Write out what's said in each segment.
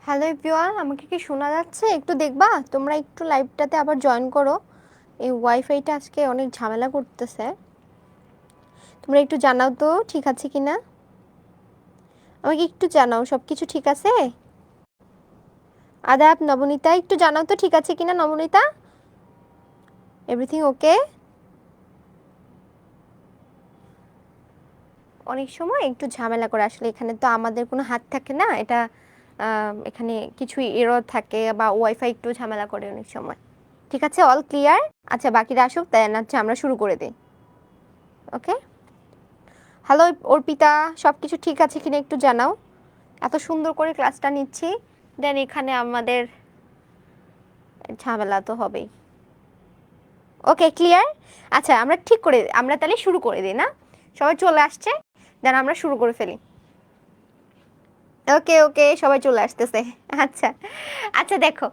Hello everyone, আমাকে কি শোনা যাচ্ছে? একটু দেখবা, তোমরা একটু লাইভটাতে আবার জয়েন করো। এই ওয়াইফাইটা আজকে অনেক ঝামেলা করতেছে। তোমরা একটু জানাও তো ঠিক আছে কিনা, আমাকে একটু জানাও সব কিছু ঠিক আছে। আদাব নবনীতা, একটু জানাও তো ঠিক আছে কিনা নবনীতা, এভরিথিং ওকে? অনেক সময় একটু ঝামেলা করে, আসলে এখানে তো আমাদের কোনো হাত থাকে না, এটা এখানে কিছুই এরর থাকে বা ওয়াইফাই একটু ঝামেলা করে অনেক সময়। ঠিক আছে, অল ক্লিয়ার? আচ্ছা, বাকিরা আসুক, তাই না হচ্ছে আমরা শুরু করে দিই। ওকে, হ্যালো অর্পিতা, সব কিছু ঠিক আছে কিনা একটু জানাও। এত সুন্দর করে ক্লাসটা নিচ্ছি, দেন এখানে আমাদের ঝামেলা তো হবেই। Okay clear? আচ্ছা, আমরা তাহলে শুরু করে দিই না? সবাই চলে আসছে, দেন আমরা শুরু করে ফেলি। ওকে ওকে, সবাই চলে আসতেছে। আচ্ছা আচ্ছা, দেখো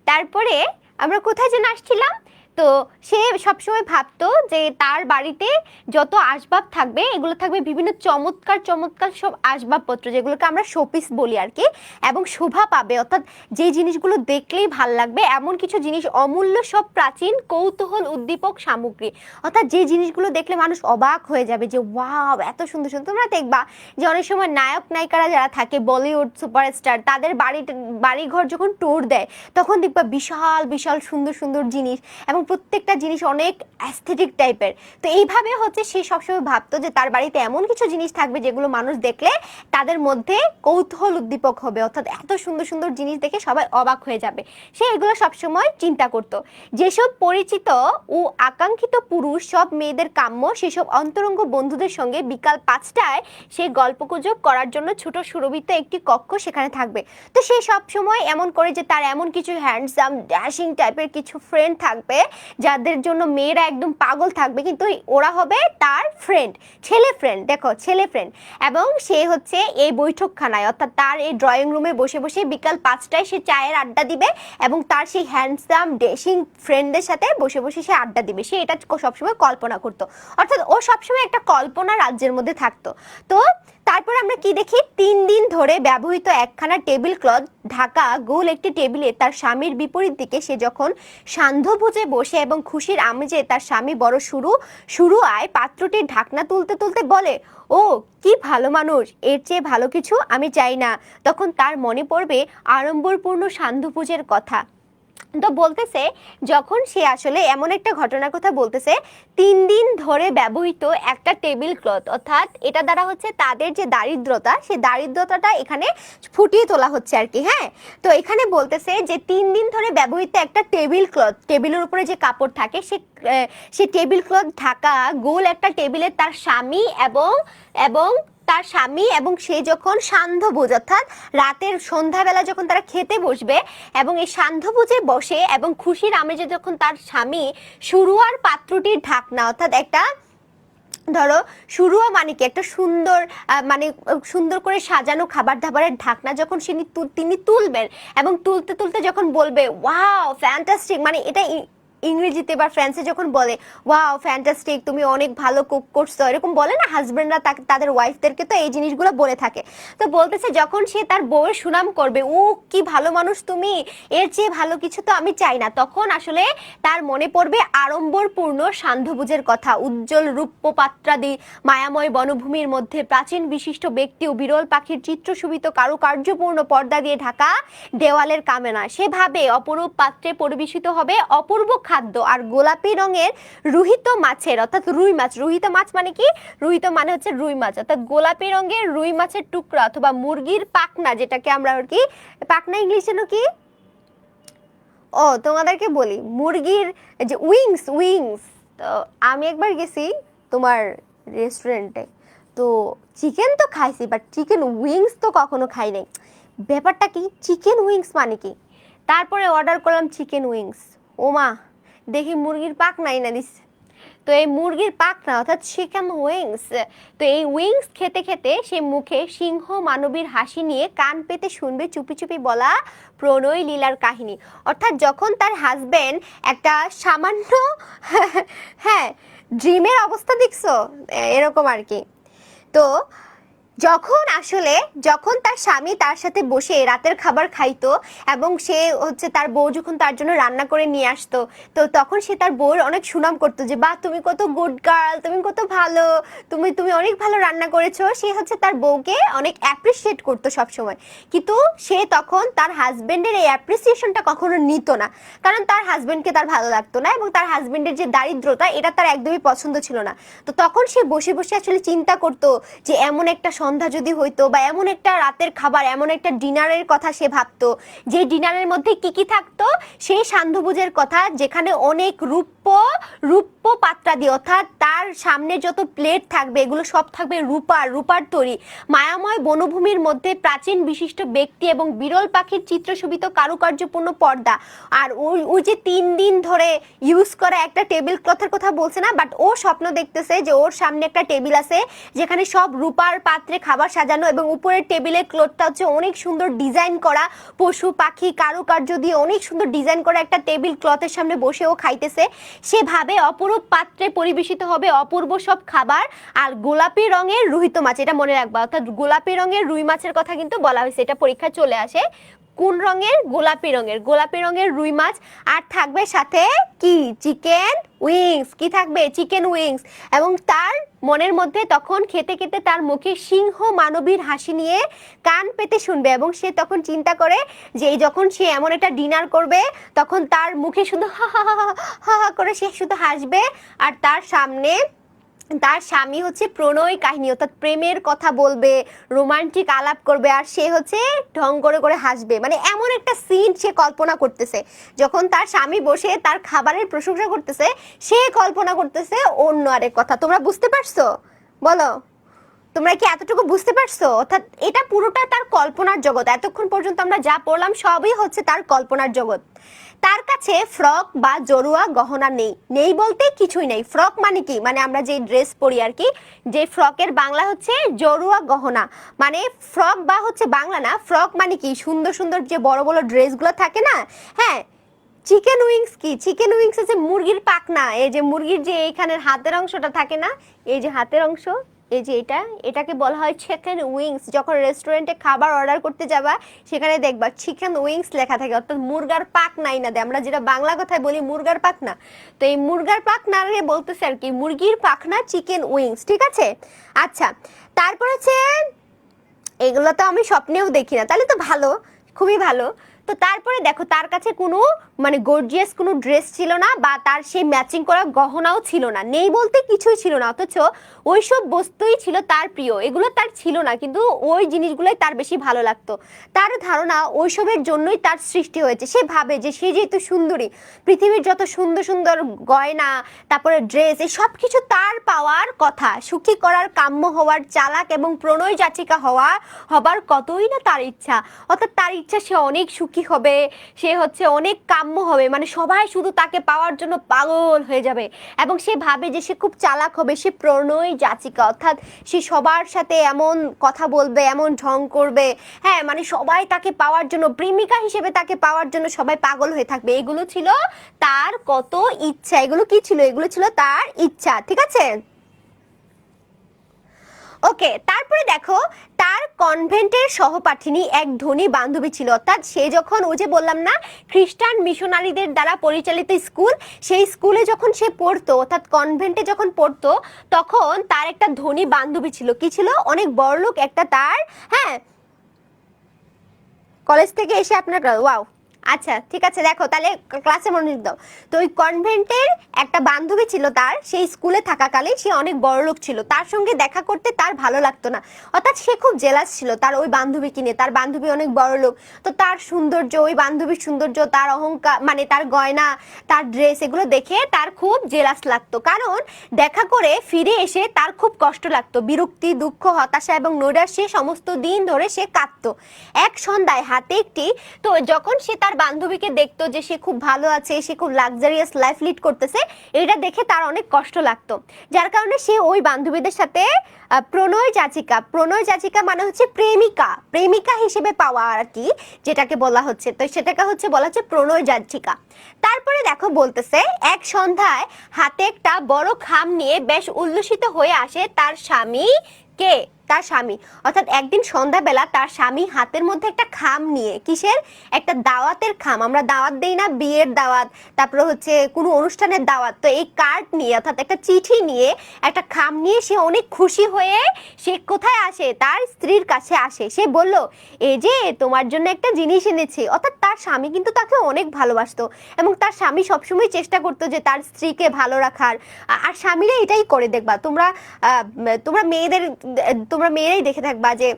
তারপরে আমরা কোথায় যেন আসছিলাম। তো সে সবসময় ভাবতো যে তার বাড়িতে যত আসবাব থাকবে, এগুলো থাকবে বিভিন্ন চমৎকার চমৎকার সব আসবাবপত্র, যেগুলোকে আমরা শোপিস বলি আর কি, এবং শোভা পাবে, অর্থাৎ যে জিনিসগুলো দেখলেই ভাল লাগবে এমন কিছু জিনিস, অমূল্য সব প্রাচীন কৌতূহল উদ্দীপক সামগ্রী, অর্থাৎ যে জিনিসগুলো দেখলে মানুষ অবাক হয়ে যাবে যে ওয়াও এত সুন্দর সুন্দর। তোমরা দেখবা যে অনেক সময় নায়ক নায়িকারা যারা থাকে বলিউড সুপারস্টার, তাদের বাড়িঘর যখন ট্যুর দেয় তখন দেখবা বিশাল বিশাল সুন্দর সুন্দর জিনিস, এবং প্রত্যেকটা জিনিস অনেক অ্যাস্থেটিক টাইপের। তো এইভাবে হচ্ছে সে সবসময় ভাবতো যে তার বাড়িতে এমন কিছু জিনিস থাকবে যেগুলো মানুষ দেখলে তাদের মধ্যে কৌতূহল উদ্দীপক হবে, অর্থাৎ এত সুন্দর সুন্দর জিনিস দেখে সবাই অবাক হয়ে যাবে। সে এগুলো সবসময় চিন্তা করত। যেসব পরিচিত ও আকাঙ্ক্ষিত পুরুষ সব মেয়েদের কাম্য, সেসব অন্তরঙ্গ বন্ধুদের সঙ্গে বিকাল 5টায় সে গল্পগুজব করার জন্য ছোট সুরভিত একটি কক্ষ সেখানে থাকবে। তো সে সব সময় এমন করে যে তার এমন কিছু হ্যান্ডসাম ড্যাশিং টাইপের কিছু ফ্রেন্ড থাকবে যাদের জন্য মেয়েরা একদম পাগল থাকবে, কিন্তু ওরা হবে তার ফ্রেন্ড, ছেলে ফ্রেন্ড। দেখো, ছেলে ফ্রেন্ড। এবং সে হচ্ছে এই বৈঠকখানায়, অর্থাৎ তার এই ড্রয়িং রুমে বসে বসে বিকাল 5টায় সে চায়ের আড্ডা দিবে, এবং তার সেই হ্যান্ডসাম ড্যাশিং ফ্রেন্ডদের সাথে বসে বসে সে আড্ডা দিবে। সে এটা সবসময় কল্পনা করতো, অর্থাৎ ও সবসময় একটা কল্পনা রাজ্যের মধ্যে থাকতো। তো তারপর আমরা কি দেখি, 3 দিন ধরে ব্যবহৃত একখানা টেবিল ক্লথ ঢাকা গোল একটি টেবিলে তার স্বামীর বিপরীত দিকে সে যখন সান্ধ্যভোজে বসে এবং খুশির আমেজে তার স্বামী বড় শুরু আয় পাত্রটির ঢাকনা তুলতে তুলতে বলে, ও কি ভালো মানুষ, এর চেয়ে ভালো কিছু আমি চাই না। তখন তার মনে পড়বে আড়ম্বরপূর্ণ সান্ধ্যভোজের কথা। তো বলতেছে, যখন সে আসলে এমন একটা ঘটনার কথা বলতেছে, 3 দিন ধরে ব্যবহৃত একটা টেবিল ক্লথ, অর্থাৎ এটা দ্বারা হচ্ছে তাদের যে দারিদ্রতা, সেই দারিদ্রতাটা এখানে ফুটিয়ে তোলা হচ্ছে আর কি। হ্যাঁ, তো এখানে বলতেছে যে 3 দিন ধরে ব্যবহৃত একটা টেবিল ক্লথ, টেবিলের উপরে যে কাপড় থাকে সে টেবিল ক্লথ ঢাকা গোল একটা টেবিলে তার স্বামী এবং সে যখন সান্ধ্যভোজ, অর্থাৎ রাতের সন্ধ্যাবেলা যখন তারা খেতে বসবে এবং এই সান্ধ্যভোজে বসে এবং খুশির আমেজে যখন তার স্বামী শুরুয়ার পাত্রটির ঢাকনা, অর্থাৎ একটা ধরো শুরুয়া মানে কি একটা সুন্দর মানে সুন্দর করে সাজানো খাবার দাবারের ঢাকনা যখন তিনি তুলবেন, এবং তুলতে তুলতে যখন বলবে ওয়াও ফ্যান্টাস্টিক, মানে এটা ইংরেজিতে বা ফ্রান্সে যখন বলে ওয়াও ফ্যান্টাস্টিক, তুমি অনেক ভালো কুক করছো, এরকম বলে না হাজবেন্ডরা তাদের ওয়াইফদেরকে, তো এই জিনিসগুলো বলে থাকে। তো বলতেছে যখন সে তার বউয়ের সুনাম করবে, ও কি ভালো মানুষ তুমি, এর চেয়ে ভালো কিছু তো আমি চাই না, তখন আসলে তার মনে পড়বে আড়ম্বরপূর্ণ সান্ধ্যভোজের কথা। উজ্জ্বল রূপপাত্রাদি মায়াময় বনভূমির মধ্যে প্রাচীন বিশিষ্ট ব্যক্তি ও বিরল পাখির চিত্রশোভিত কারুকার্যপূর্ণ পর্দা দিয়ে ঢাকা দেওয়ালের কামনা। সেভাবে অপরূপ পাত্রে পরিবেশিত হবে অপূর্ব খাদ্য, আর গোলাপি রঙের রুহিত মাছের, অর্থাৎ রুই মাছ, রুহিত মাছ মানে কি, রুহিত মানে হচ্ছে রুই মাছ, অর্থাৎ গোলাপি রঙের রুই মাছের টুকরা অথবা মুরগির পাখনা, যেটাকে আমরা আর কি পাখনা ইংলিশে কি, ও তোমাদেরকে বলি মুরগির যে উইংস। তো আমি একবার গেছি তোমার রেস্টুরেন্টে, তো চিকেন তো খাইছি, বাট চিকেন উইংস তো কখনো খাই নাই। ব্যাপারটা কি, চিকেন উইংস মানে কি? তারপরে অর্ডার করলাম চিকেন উইংস, ওমা দেখি মুরগির পাখনাই না দিচ্ছে। তো এই মুরগির পাখনা অর্থাৎ চিকেন উইংস, তো এই উইংস খেতে খেতে সে মুখে সিংহ মানবীর হাসি নিয়ে কান পেতে শুনবে চুপি চুপি বলা প্রণয় লীলার কাহিনী। অর্থাৎ যখন তার হাজবেন্ড একটা সামান্য হ্যাঁ ড্রিমের অবস্থা দেখছো, এরকম আর কি। তো যখন তার স্বামী তার সাথে বসে রাতের খাবার খাইতো এবং সে হচ্ছে তার বউ যখন তার জন্য রান্না করে নিয়ে আসতো, তো তখন সে তার বউর অনেক সুনাম করতো যে বাহ তুমি কত গুড গার্ল, তুমি কত ভালো, তুমি তুমি অনেক ভালো রান্না করেছো। সে হচ্ছে তার বউকে অনেক অ্যাপ্রিসিয়েট করতো সবসময়। কিন্তু সে তখন তার হাজবেন্ডের এই অ্যাপ্রিসিয়েশনটা কখনো নিত না, কারণ তার হাজবেন্ডকে তার ভালো লাগতো না এবং তার হাজবেন্ডের যে দারিদ্রতা এটা তার একদমই পছন্দ ছিল না। তো তখন সে বসে বসে আসলে চিন্তা করতো যে এমন একটা সন্ধ্যা যদি হইতো বা এমন একটা রাতের খাবার, এমন একটা ডিনারের কথা সে ভাবতো, যে ডিনারের মধ্যে কি কি থাকতো, সেই সান্ধ্যভোজের কথা যেখানে অনেক রূপ্য পাত্রা দিয়ে, অর্থাৎ তার সামনে যত প্লেট থাকবে এগুলো সব থাকবে রূপার তৈরি, মায়াময় বনভূমির মধ্যে প্রাচীন বিশিষ্ট ব্যক্তি এবং বিরল পাখির চিত্রশোভিত কারুকার্যপূর্ণ পর্দা। আর ওই যে 3 দিন ধরে ইউজ করা একটা টেবিল ক্লথের কথা বলছে না, বাট ও স্বপ্ন দেখতেছে যে ওর সামনে একটা টেবিল আছে যেখানে সব রূপার পাত্রে খাবার সাজানো এবং উপরের টেবিলের ক্লথটা হচ্ছে অনেক সুন্দর ডিজাইন করা, পশু পাখি কারুকার্য দিয়ে অনেক সুন্দর ডিজাইন করা একটা টেবিল ক্লথের সামনে বসেও খাইতেছে। সেভাবে অপরূপ পাত্রে পরিবেশিত হবে অপূর্ব সব খাবার। আর গোলাপি রঙের রুহিত মাছ, এটা মনে রাখবা, অর্থাৎ গোলাপি রঙের রুই মাছের কথা কিন্তু বলা হয়েছে, এটা পরীক্ষা চলে আসে। কোন রঙের? গোলাপি রঙের রুই মাছ। আর থাকবে সাথে কি? Chicken wings. কি থাকবে? Chicken wings. এবং তার মনের মধ্যে তখন খেতে খেতে তার মুখে সিংহ মানবীর হাসি নিয়ে কান পেতে শুনবে এবং সে তখন চিন্তা করে যে যখন সে এমন একটা ডিনার করবে তখন তার মুখে শুধু হা হা হা হা হা করে সে শুধু হাসবে। আর তার সামনে তার স্বামী হচ্ছে প্রণয় কাহিনী, অর্থাৎ প্রেমের কথা বলবে, রোমান্টিক আলাপ করবে, আর সে হচ্ছে ঢং করে করে হাসবে। মানে এমন একটা সিন সে কল্পনা করতেছে, যখন তার স্বামী বসে তার খাবারের প্রশংসা করতেছে সে কল্পনা করতেছে অন্য আরেক কথা। তোমরা বুঝতে পারছো? বলো, তোমরা কি এতটুকু বুঝতে পারছো? অর্থাৎ এটা পুরোটা তার কল্পনার জগৎ। এতক্ষণ পর্যন্ত আমরা যা পড়লাম সবই হচ্ছে তার কল্পনার জগৎ। তার কাছে ফ্রক বা জড়ুয়া গহনা নেই বলতে কিছুই নেই। ফ্রক মানে কি? মানে আমরা যে ড্রেস পরি আর কি, যে ফ্রকের বাংলা হচ্ছে জড়ুয়া গহনা। মানে ফ্রক বা হচ্ছে বাংলা না, ফ্রক মানে কি? সুন্দর সুন্দর যে বড় বড় ড্রেসগুলো থাকে না, হ্যাঁ। চিকেন উইংস কি? চিকেন উইংস হচ্ছে মুরগির পাখনা। এই যে মুরগির যে এইখানের হাতের অংশটা থাকে না, এই যে হাতের অংশ, এই যে এটাকে বলা হয় চিকেন উইংস। যখন রেস্টুরেন্টে খাবার অর্ডার করতে যাবা সেখানে দেখবা চিকেন উইংস লেখা থাকে, অর্থাৎ মুরগার পাখনাই না দেয়, আমরা যেটা বাংলা কথায় বলি মুরগার পাখনা। তো এই মুরগার পাখনা বলতেছে আর কি, মুরগির পাখনা চিকেন উইংস, ঠিক আছে। আচ্ছা, তারপর হচ্ছে এগুলো তো আমি স্বপ্নেও দেখি না, তাহলে তো ভালো, খুবই ভালো। তো তারপরে দেখো তার কাছে কোনো মানে গর্জিয়াস কোনো ড্রেস ছিল না বা তার সেই ম্যাচিং করা গহনাও ছিল না। নেই বলতে কিছুই ছিল না, অথচ ওইসব বস্তুই ছিল তার প্রিয়। এগুলো তার ছিল না, কিন্তু ওই জিনিসগুলোই তার বেশি ভালো লাগতো। তার ধারণা ওইসবের জন্যই তার সৃষ্টি হয়েছে। সে ভাবে যে সে যেহেতু সুন্দরী, পৃথিবীর যত সুন্দর সুন্দর গয়না, তারপরে ড্রেস, এই সব কিছু তার পাওয়ার কথা। সুখী করার, কাম্য হওয়ার, চালাক এবং প্রণয় যাচিকা হবার কতই না তার ইচ্ছা। অর্থাৎ তার ইচ্ছা সে অনেক সুখী হবে, সে হচ্ছে অনেক কাম্য হবে, মানে সবাই শুধু তাকে পাওয়ার জন্য পাগল হয়ে যাবে। এবং সে ভাবে যে সে খুব চালাক হবে, সে প্রণয় যাচিকা, অর্থাৎ সে সবার সাথে এমন কথা বলবে, এমন ঢং করবে, হ্যাঁ, মানে সবাই তাকে পাওয়ার জন্য, প্রেমিকা হিসেবে তাকে পাওয়ার জন্য সবাই পাগল হয়ে থাকবে। এগুলো ছিল তার কত ইচ্ছা। এগুলো কি ছিল? এগুলো ছিল তার ইচ্ছা, ঠিক আছে। ওকে, তারপরে দেখো তার কনভেন্টের সহপাঠিনী এক ধনী বান্ধবী ছিল। অর্থাৎ সে যখন, ওই যে বললাম না খ্রিস্টান মিশনারিদের দ্বারা পরিচালিত স্কুল, সেই স্কুলে যখন সে পড়তো, অর্থাৎ কনভেন্টে যখন পড়তো, তখন তার একটা ধনী বান্ধবী ছিল। কি ছিল? অনেক বড়লোক একটা তার, হ্যাঁ, কলেজ থেকে এসে আপনার, ওয়াও, আচ্ছা ঠিক আছে, দেখো তাহলে ক্লাসে মনোযোগ দাও। তো ওই কনভেন্টের একটা বান্ধবী ছিল তার, সেই স্কুলে থাকাকালে সে অনেক বড় লোক ছিল। তার সঙ্গে দেখা করতে তার ভালো লাগতো না, অর্থাৎ সে খুব জেলাস ছিল তার ওই বান্ধবীকে নিয়ে। তার বান্ধবী অনেক বড় লোক, তো তার সৌন্দর্য, ওই বান্ধবীর সৌন্দর্য, তার অহংকার, মানে তার গয়না, তার ড্রেস, এগুলো দেখে তার খুব জেলাস লাগতো। কারণ দেখা করে ফিরে এসে তার খুব কষ্ট লাগতো, বিরক্তি, দুঃখ, হতাশা এবং নৈরাশ্যে সমস্ত দিন ধরে সে কাঁদতো। এক সন্ধ্যায় হাতে একটি, তো যখন সে তার বান্ধবীকে দেখতো যে সে খুব ভালো আছে, সে খুব লাক্সারিয়াস লাইফ লিড করতেছে, এটা দেখে তার অনেক কষ্ট লাগতো। যার কারণে সে ওই বান্ধবীদের সাথে প্রণয় যাচিকা। প্রণয় যাচিকা মানে হচ্ছে প্রেমিকা, প্রেমিকা হিসেবে পাওয়া আর কি, যেটাকে বলা হচ্ছে, তো সেটাকে হচ্ছে বলা হচ্ছে প্রণয় যাচিকা। তারপরে দেখো বলতেছে, এক সন্ধ্যায় হাতে একটা বড় খাম নিয়ে বেশ উল্লসিত হয়ে আসে তার স্বামী। কে? তার স্বামী। অর্থাৎ একদিন সন্ধ্যাবেলা তার স্বামী হাতের মধ্যে একটা খাম নিয়ে, কিসের? একটা দাওয়াতের খাম। আমরা দাওয়াত দেই না, বিয়ের দাওয়াত, তারপরে হচ্ছে কোনো অনুষ্ঠানের দাওয়াত, তো এই কার্ড নিয়ে অর্থাৎ একটা চিঠি নিয়ে, একটা খাম নিয়ে সে অনেক খুশি হয়ে সে কোথায় আসে? তার স্ত্রীর কাছে আসে। সে বলল, এই যে তোমার জন্য একটা জিনিস এনেছি। অর্থাৎ তার স্বামী কিন্তু তাকে অনেক ভালোবাসতো এবং তার স্বামী সবসময় চেষ্টা করতো যে তার স্ত্রীকে ভালো রাখার। আর স্বামীরা এটাই করে, দেখবা তোমরা তোমরা মেয়েরাই দেখে থাকবা যে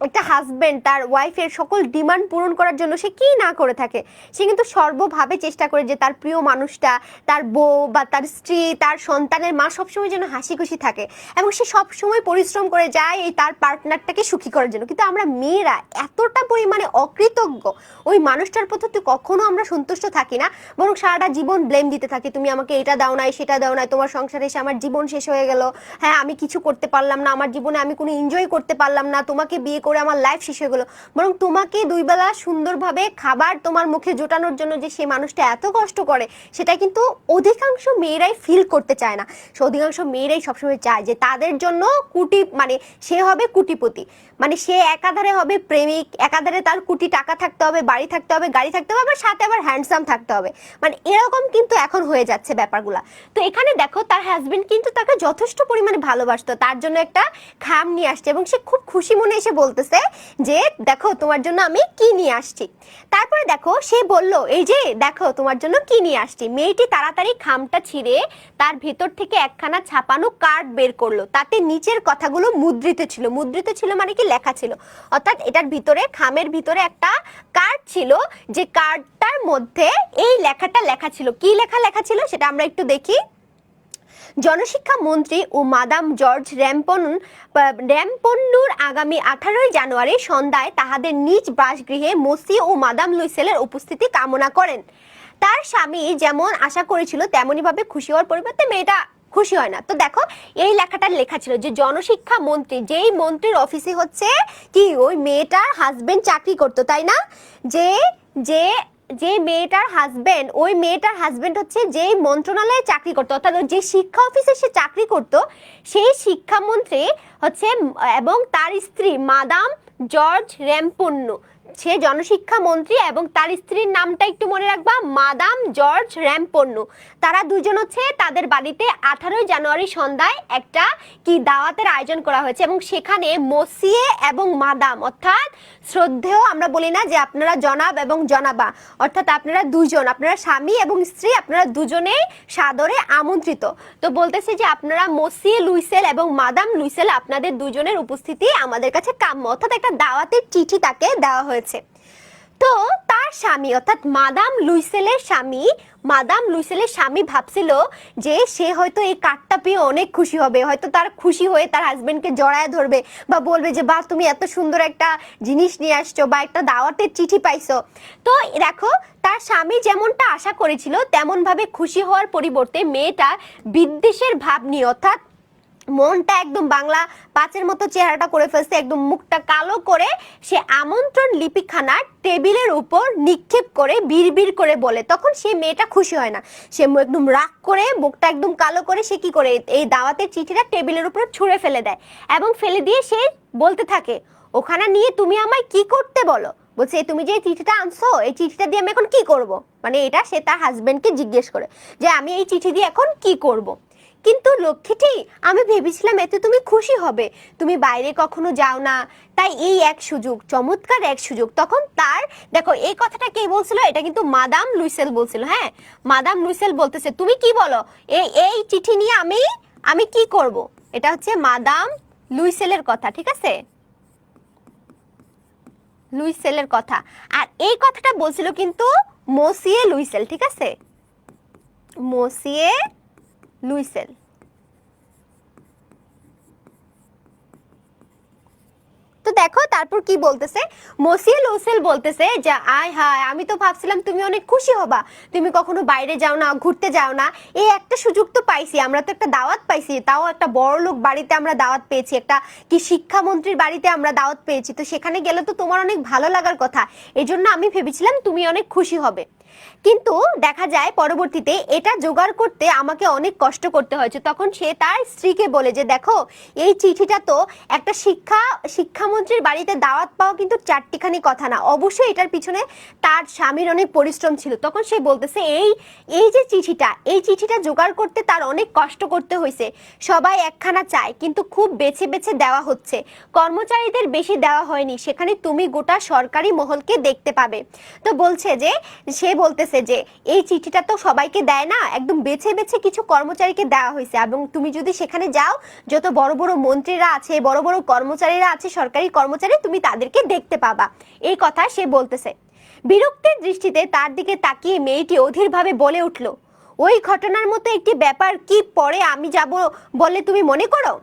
একটা হাজবেন্ড তার ওয়াইফের সকল ডিমান্ড পূরণ করার জন্য সে কি না করে থাকে, সে কিন্তু সর্বভাবে চেষ্টা করে যে তার প্রিয় মানুষটা, তার বউ বা তার স্ত্রী, তার সন্তানের মা সবসময় যেন হাসি খুশি থাকে, এবং সে সবসময় পরিশ্রম করে যায় এই তার পার্টনারটাকে সুখী করার জন্য। কিন্তু আমরা মেয়েরা এতটা পরিমাণে অকৃতজ্ঞ, ওই মানুষটার প্রতি কখনো আমরা সন্তুষ্ট থাকি না, বরং সারাটা জীবন ব্লেম দিতে থাকি, তুমি আমাকে এটা দাও নাই, সেটা দাও নাই, তোমার সংসারে এসে আমার জীবন শেষ হয়ে গেল, হ্যাঁ আমি কিছু করতে পারলাম না, আমার জীবনে আমি কোনো এনজয় করতে পারলাম না, তোমাকে বিয়ে করে আমার লাইফ শেষ হয়ে গেল। বরং তোমাকে দুই বেলা সুন্দরভাবে খাবার তোমার মুখে জোটানোর জন্য যে সেই মানুষটা এত কষ্ট করে, সেটা কিন্তু অধিকাংশ মেয়েরাই ফিল করতে চায় না। অধিকাংশ মেয়েরাই সবসময় চায় যে তাদের জন্য মানে সে হবে কোটিপতি, মানে সে একাধারে হবে প্রেমিক, একাধারে তার কোটি টাকা থাকতে হবে, বাড়ি থাকতে হবে, গাড়ি থাকতে হবে, আবার সাথে আবার হ্যান্ডসাম থাকতে হবে, মানে এরকম কিন্তু এখন হয়ে যাচ্ছে ব্যাপারগুলা। তো এখানে দেখো তার হাজবেন্ড কিন্তু তাকে যথেষ্ট পরিমাণে ভালোবাসতো, তার জন্য একটা খাম নিয়ে আসছে এবং সে খুব খুশি মনে এসে বলতেছে যে দেখো তোমার জন্য আমি কি নিয়ে আসছি। তারপরে দেখো সে বলল, এই যে দেখো তোমার জন্য কি নিয়ে আসছি। মেয়েটি তাড়াতাড়ি খামটা ছিঁড়ে তার ভিতর থেকে একখানা ছাপানো কার্ড বের করলো, তাতে নিচের কথাগুলো মুদ্রিত ছিল। মুদ্রিত ছিল মানে কি? লেখা ছিল। অর্থাৎ এটার ভিতরে, খামের ভিতরে একটা কার্ড ছিল, যে কার্ডটার মধ্যে এই লেখাটা লেখা ছিল। কি লেখা ছিল সেটা আমরা একটু দেখি। জনশিক্ষা মন্ত্রী ও মাদাম জর্জ র্যাম্পন্নুর আগামী 18 জানুয়ারি সন্ধ্যায় তাহাদের নিজ বাসগৃহে মসি ও মাদাম লুইসেলের উপস্থিতি কামনা করেন। তার স্বামী যেমন আশা করেছিল তেমনি ভাবে খুশি হওয়ার পরিবর্তে মেয়েটা খুশি হয় না। তো দেখো এই লেখাটা লেখা ছিল যে জনশিক্ষা মন্ত্রী, যেই মন্ত্রীর অফিসে হচ্ছে কি ওই মেয়েটার হাজবেন্ড চাকরি করতো, তাই না? যে যে যে মেয়েটার হাজবেন্ড, ওই মেয়েটার হাজবেন্ড হচ্ছে যেই মন্ত্রণালয়ে চাকরি করতো, অর্থাৎ যে শিক্ষা অফিসে সে চাকরি করতো, সেই শিক্ষামন্ত্রী হচ্ছে এবং তার স্ত্রী মাদাম জর্জ র্যাম্পন্নু, সে জনশিক্ষা মন্ত্রী এবং তার স্ত্রীর নামটা একটু মনে রাখবা, মাদাম জর্জ র্যাম্পন্নু। তারা দুজন হচ্ছে তাদের বাড়িতে 18 জানুয়ারি সন্ধ্যায় একটা কি দাওয়াতের আয়োজন করা হয়েছে এবং সেখানে মসিয়ে এবং মাদাম, অর্থাৎ শ্রদ্ধেয়, আমরা বলি না যে আপনারা জনাব এবং জনাবা, অর্থাৎ আপনারা দুজন, আপনারা স্বামী এবং স্ত্রী, আপনারা দুজনেই সাদরে আমন্ত্রিত। তো বলতেছে যে আপনারা মসিয়ে লুইসেল এবং মাদাম লুইসেল, আপনাদের দুজনের উপস্থিতি আমাদের কাছে কাম্য, অর্থাৎ একটা দাওয়াতের চিঠি তাকে দেওয়া হয়েছে। তো তার স্বামী অর্থাৎ মাদাম লুইসেলের স্বামী ভাবছিল যে সে হয়তো এই কার্ডটা পেয়ে অনেক খুশি হবে, হয়তো তার খুশি হয়ে তার হাজবেন্ডকে জড়ায় ধরবে বা বলবে যে বাহ তুমি এত সুন্দর একটা জিনিস নিয়ে আসছো বা একটা দাওয়াতের চিঠি পাইছো। তো দেখো তার স্বামী যেমনটা আশা করেছিল তেমন ভাবে খুশি হওয়ার পরিবর্তে মেয়েটা বিদ্বেষের ভাব নিয়ে, অর্থাৎ মনটা একদম বাংলা পাঁচের মতো চেহারাটা করে ফেলছে, একদম মুখটা কালো করে সে আমন্ত্রণ লিপিখানা টেবিলের উপর নিক্ষেপ করে বিড়বিড় করে বলে। তখন সে মেয়েটা খুশি হয় না, সে একদম রাগ করে মুখটা একদম কালো করে সে কি করে এই দাওয়াতের চিঠিটা টেবিলের উপর ছুঁড়ে ফেলে দেয় এবং ফেলে দিয়ে সে বলতে থাকে, ওখানে নিয়ে তুমি আমায় কি করতে বলো? বলছে তুমি যে চিঠিটা আনছো, এই চিঠিটা দিয়ে আমি এখন কি করব? মানে এটা সে তার হাজবেন্ডকে জিজ্ঞেস করে যে আমি এই চিঠি দিয়ে এখন কি করব। কিন্তু লক্ষ্মীটি, আমি ভেবেছিলাম এতে তুমি খুশি হবে, তুমি বাইরে কখনো যাও না, তাই এই এক সুযোগ, চমৎকার এক সুযোগ। তখন তার দেখো এই কথাটা কে বলছিল, এটা কিন্তু মাদাম লুইসেল বলছিল। হ্যাঁ, মাদাম লুইসেল বলতেছে তুমি কি বলো, এই চিঠি নিয়ে আমি কি করব। এটা হচ্ছে মাদাম লুইসেলের কথা, ঠিক আছে, লুইসেলের কথা। আর এই কথাটা বলছিল কিন্তু মসিয়ে লুইসেল, ঠিক আছে, মসিয়ে লুইসেল। তো দেখো তারপর কি বলতেছে, মসিয়েল ওসেল বলতেছে যে আয় হায়, আমি তো ভাবছিলাম তুমি অনেক খুশি হবা, তুমি কখনো বাইরে যাও না, ঘুরতে যাও না, এই একটা সুযোগ তো পাইছি, আমরা তো একটা দাওয়াত পাইছি, তাও একটা বড় লোক বাড়িতে আমরা দাওয়াত পেয়েছি, একটা কি শিক্ষামন্ত্রীর বাড়িতে আমরা দাওয়াত পেয়েছি, তো সেখানে গেলে তো তোমার অনেক ভালো লাগার কথা, এজন্য আমি ভেবেছিলাম তুমি অনেক খুশি হবে। কিন্তু দেখা যায় পরবর্তীতে এটা জোগাড় করতে আমাকে অনেক কষ্ট করতে হয়েছে। তখন সে তার স্ত্রীকে বলে যে দেখো, এই চিঠিটা তো একটা শিক্ষামন্ত্রীর বাড়িতে দাওয়াত পাওয়া কিন্তু চারটিখানি কথা না, অবশ্যই এটার পিছনে তার স্বামীর অনেক পরিশ্রম ছিল। তখন সে বলতেছে এই যে চিঠিটা জোগাড় করতে তার অনেক কষ্ট করতে হয়েছে, সবাই একখানা চায় কিন্তু খুব বেছে বেছে দেওয়া হচ্ছে, কর্মচারীদের বেশি দেওয়া হয়নি, সেখানে তুমি গোটা সরকারি মহলকে দেখতে পাবে। তো বলছে যে সে বলতেছে যে এই চিঠিটা তো সবাইকে দেয় না, একদম বেছে বেছে কিছু কর্মচারীকে দেওয়া হয়েছে, এবং তুমি যদি সেখানে যাও, যত বড় বড় মন্ত্রীরা আছে, বড় বড় কর্মচারীরা আছে, সরকারি কর্মচারী, তুমি তাদেরকে দেখতে পাবা, এই কথা সে বলতেছে। বিরক্তির দৃষ্টিতে তার দিকে তাকিয়ে মেয়েটি অধীরভাবে বলে উঠল, ওই ঘটনার মতো একটি ব্যাপার কি পরে আমি যাব বলে তুমি মনে করো?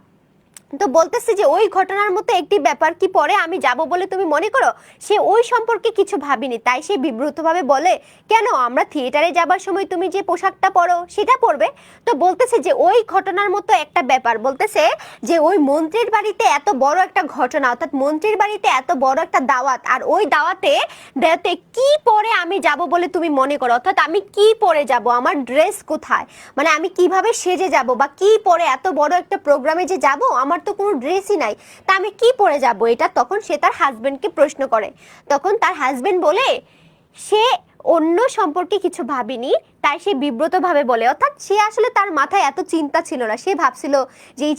তো বলতেছে যে ওই ঘটনার মতো একটি ব্যাপার কি পরে আমি যাব বলে তুমি মনে করো? সে ওই সম্পর্কে কিছু ভাবিনি, তাই সে বিব্রতভাবে বলে, কেন, আমরা থিয়েটারে যাবার সময় তুমি যে পোশাকটা পরো সেটা পরবে। তো বলতেছে যে ওই ঘটনার মতো একটা ব্যাপার, বলতেছে যে ওই মন্ত্রীর বাড়িতে এত বড় একটা ঘটনা, অর্থাৎ মন্ত্রীর বাড়িতে এত বড় একটা দাওয়াত, আর ওই দাওয়াতে কি পরে আমি যাব বলে তুমি মনে করো, অর্থাৎ আমি কি পরে যাব, আমার ড্রেস কোথায়, মানে আমি কিভাবে সেজে যাব, বা কি পরে এত বড় একটা প্রোগ্রামে যে যাব, আমার তো কোনো ড্রেসই নাই, তা আমি কি পরে যাব এটা। তখন সে তার হাজবেন্ডকে প্রশ্ন করে, তখন তার হাজবেন্ড বলে সে অন্য সম্পর্কে কিছু ভাবিনি, তাই সে বিব্রতভাবে বলে, অর্থাৎ সে আসলে তার মাথায় এত চিন্তা ছিল না, সে ভাবছিল যে এই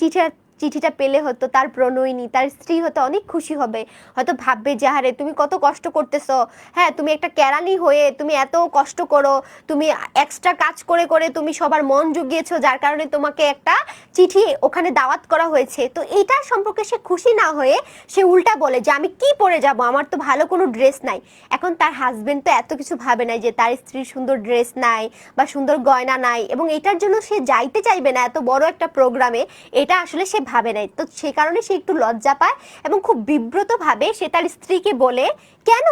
চিঠিটা পেলে হতো তার প্রণয়িনী, তার স্ত্রী হয়তো অনেক খুশি হবে, হয়তো ভাববে যে আরে তুমি কত কষ্ট করতেছো, হ্যাঁ তুমি একটা কেরানি হয়ে তুমি এত কষ্ট করো, তুমি এক্সট্রা কাজ করে করে তুমি সবার মন জুগিয়েছো, যার কারণে তোমাকে একটা চিঠি ওখানে দাওয়াত করা হয়েছে। তো এটা সম্পর্কে সে খুশি না হয়ে সে উল্টা বলে যে আমি কি পরে যাব, আমার তো ভালো কোনো ড্রেস নাই। এখন তার হাজবেন্ড তো এত কিছু ভাবে নাই যে তার স্ত্রীর সুন্দর ড্রেস নাই বা সুন্দর গয়না নাই, এবং এটার জন্য সে যাইতে চাইবে না এত বড় একটা প্রোগ্রামে, এটা আসলে সে ভাবে নাই। তো সে কারণে সে একটু লজ্জা পায় এবং খুব বিব্রত ভাবে সে তার স্ত্রীকে বলে, কেন,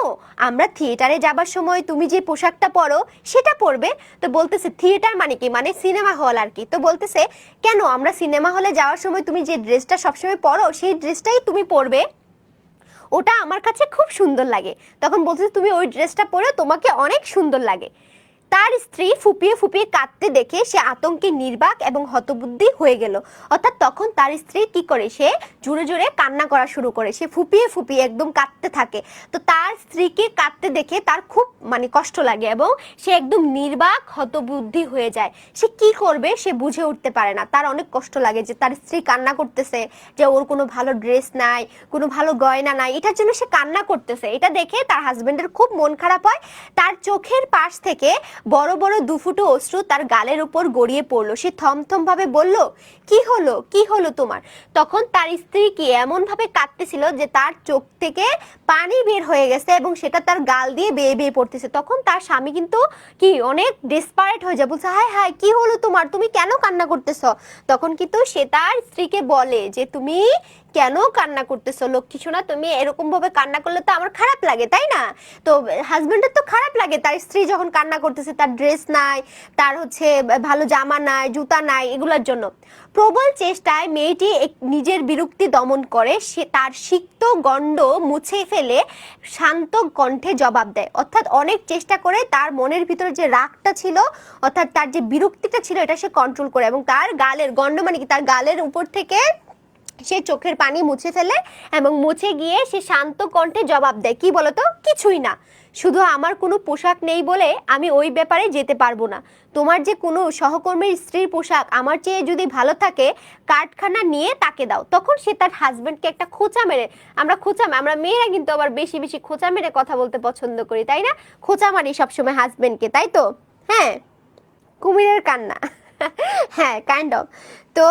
আমরা থিয়েটারে যাবার সময় তুমি যে পোশাকটা পরো সেটা পরবে। তো বলতেছে থিয়েটার মানে কি, মানে সিনেমা হল আর কি। তো বলতেছে কেন, আমরা সিনেমা হলে যাওয়ার সময় তুমি যে ড্রেসটা সবসময় পরো সেই ড্রেসটাই তুমি পরবে, ওটা আমার কাছে খুব সুন্দর লাগে। তখন বলতেছে তুমি ওই ড্রেসটা পরে তোমাকে অনেক সুন্দর লাগে। তার স্ত্রী ফুপিয়ে ফুপিয়ে কাঁদতে দেখে সে আতঙ্কে নির্বাক এবং হতবুদ্ধি হয়ে গেল। অর্থাৎ তখন তার স্ত্রী কি করে, সে জোরে জোরে কান্না করা শুরু করে, সে ফুপিয়ে ফুপিয়ে একদম কাঁদতে থাকে। তো তার স্ত্রীকে কাঁদতে দেখে তার খুব মানে কষ্ট লাগে এবং সে একদম নির্বাক হতবুদ্ধি হয়ে যায়। সে কি করবে সে বুঝে উঠতে পারে না, তার অনেক কষ্ট লাগে যে তার স্ত্রী কান্না করতেছে, যে ওর কোনো ভালো ড্রেস নাই, কোনো ভালো গয়না নাই, এটার জন্য সে কান্না করতেছে। এটা দেখে তার হাজবেন্ডের খুব মন খারাপ হয়। তার চোখের পাশ থেকে বড় বড় দুফুটো অশ্রু তার গালের উপর গড়িয়ে পড়লো। সে থমথম ভাবে বলল, কি হলো, কি হলো তোমার? তখন তার স্ত্রী কি এমন ভাবে কাঁদতেছিল যে তার চোখ থেকে পানি বের হয়ে গেছে এবং সেটা তার গাল দিয়ে বেয়ে বেয়ে পড়তেছে। তখন তার স্বামী কিন্তু কি অনেক ডেসপারেট হয়ে যায়, বলছে হায় হায় কি হলো তোমার, তুমি কেন কান্না করতেছ? তখন কিন্তু সে তার স্ত্রীকে বলে যে তুমি কেন কান্না করতেছো লক্ষ্মী সোনা, তুমি এরকম ভাবে কান্না করলে তো আমার খারাপ লাগে, তাই না? তো হাজবেন্ডের তো খারাপ লাগে তার স্ত্রী যখন কান্না করতেছে, তার ড্রেস নাই, তার হচ্ছে ভালো জামা নাই, জুতা নাই, এগুলোর জন্য। প্রবল চেষ্টায় মেয়েটি নিজের বিরক্তি দমন করে, সে তার সিক্ত গণ্ড মুছে ফেলে শান্ত কণ্ঠে জবাব দেয়। অর্থাৎ অনেক চেষ্টা করে তার মনের ভিতরে যে রাগটা ছিল, অর্থাৎ তার যে বিরক্তিটা ছিল, এটা সে কন্ট্রোল করে এবং তার গালের গণ্ড মানে কি, তার গালের উপর থেকে সে চোখের পানি মুছে ফেলে এবং মুছে গিয়ে সে শান্ত কণ্ঠে জবাব দেয়, কি বলতো, কিছুই না, শুধু আমার কোনো পোশাক নেই বলে আমি ওই ব্যাপারে যেতে পারবো না। তোমার যে কোনো সহকর্মীর স্ত্রীর পোশাক আমার চেয়ে যদি ভালো থাকে, কার্ডখানা নিয়ে তাকে দাও। তখন সে তার হাজবেন্ডকে একটা খোঁচা মেরে, আমরা মেয়েরা কিন্তু আবার বেশি বেশি খোঁচা মেরে কথা বলতে পছন্দ করি, তাই না? খোঁচা মারি সবসময় হাজবেন্ডকে, তাই তো? হ্যাঁ, কুমিরের কান্না হ্যাঁ, কাইন্ড অফ। তো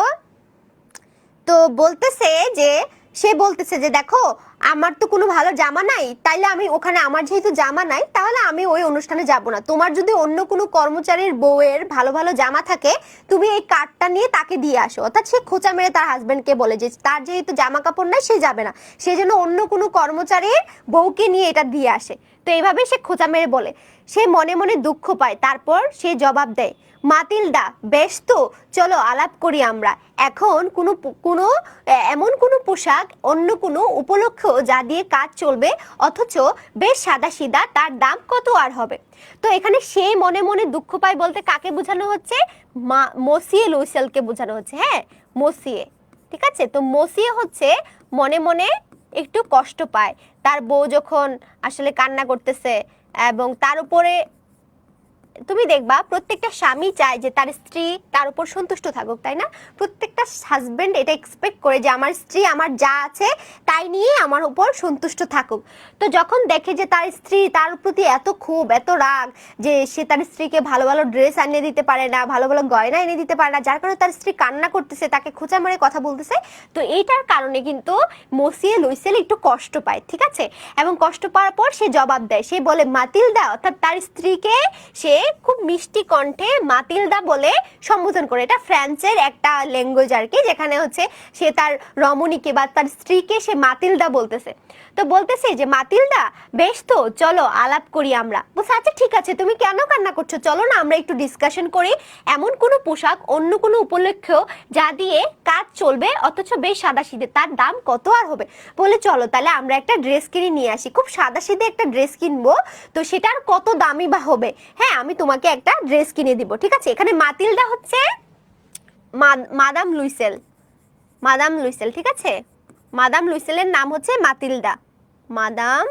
তো বলতেছে যে সে বলতেছে যে দেখো, আমার তো কোনো ভালো জামা নাই, তাইলে আমি ওখানে, আমার যেহেতু জামা নাই তাহলে আমি ওই অনুষ্ঠানে যাব না। তোমার যদি অন্য কোনো কর্মচারীর বউয়ের ভালো ভালো জামা থাকে, তুমি এই কার্ডটা নিয়ে তাকে দিয়ে আসো। অর্থাৎ সে খোঁচা মেরে তার হাজবেন্ডকে বলে যে তার যেহেতু জামা কাপড় নাই সে যাবে না, সে যেন অন্য কোনো কর্মচারীর বউকে নিয়ে এটা দিয়ে আসে। তো এইভাবে সে খোঁচা মেরে বলে, সে মনে মনে দুঃখ পায়। তারপর সে জবাব দেয়, মাতিলদা বেশ তো, চলো আলাপ করি আমরা। এখন কোনো কোনো এমন কোনো পোশাক অন্য কোনো উপলক্ষ যা দিয়ে কাজ চলবে, অথচ বেশ সাদাসিধা, তার দাম কত আর হবে। তো এখানে সে মনে মনে দুঃখ পায় বলতে কাকে বোঝানো হচ্ছে? মসিয়ে লুইসেলকে বোঝানো হচ্ছে। হ্যাঁ, মসিয়ে, ঠিক আছে। তো মসিয়ে হচ্ছে মনে মনে একটু কষ্ট পায় তার বউ যখন আসলে কান্না করতেছে, এবং তার উপরে তুমি দেখবা প্রত্যেকটা স্বামী চায় যে তার স্ত্রী তার উপর সন্তুষ্ট থাকুক, তাই না? প্রত্যেকটা হাজবেন্ড এটা এক্সপেক্ট করে যে আমার স্ত্রী আমার যা আছে তাই নিয়ে আমার উপর সন্তুষ্ট থাকুক। তো যখন দেখে যে তার স্ত্রী তার প্রতি এত ক্ষোভ, এত রাগ, যে সে তার স্ত্রীকে ভালো ভালো ড্রেস এনে দিতে পারে না, ভালো ভালো গয়না এনে দিতে পারে না, যার কারণে তার স্ত্রী কান্না করতেছে, তাকে খোঁচা মারে কথা বলতেছে, তো এইটার কারণে কিন্তু মসিয়ে লুইসেল একটু কষ্ট পায়, ঠিক আছে। এবং কষ্ট পাওয়ার পর সে জবাব দেয়, সে বলে মাতিলদা, অর্থাৎ তার স্ত্রীকে সে খুব মিষ্টি কণ্ঠে মাতিলদা বলে সম্বোধন করে। এটা ফ্রান্সের একটা ল্যাঙ্গুয়েজ আর কি, যেখানে হচ্ছে সে তার রমণীকে বা তার স্ত্রীকে সে মাতিলদা বলতেছে। তো বলতেছে যে মাতিলদা বেশ তো, চলো আলাপ করি আমরা। বলছে আচ্ছা ঠিক আছে, তুমি কেন কান্না করছো, চলো না আমরা একটু ডিসকাশন করি এমন কোনো পোশাক অন্য কোনো উপলক্ষ যা দিয়ে কাজ চলবে, অথচ বেশ সাদাসিধে, তার দাম কত আর হবে। বলে চলো তাহলে আমরা একটা ড্রেস কিনে নিয়ে আসি, খুব সাদাসিধে একটা ড্রেস কিনবো, তো সেটার কত দামি বা হবে। হ্যাঁ, আমি তোমাকে একটা ড্রেস কিনে দিব, ঠিক আছে। এখানে মাতিলদা হচ্ছে মাদাম লুইসেল, মাদাম লুইসেল, ঠিক আছে। মাদাম লুইসেলের নাম হচ্ছে মাতিলদা, মাদাম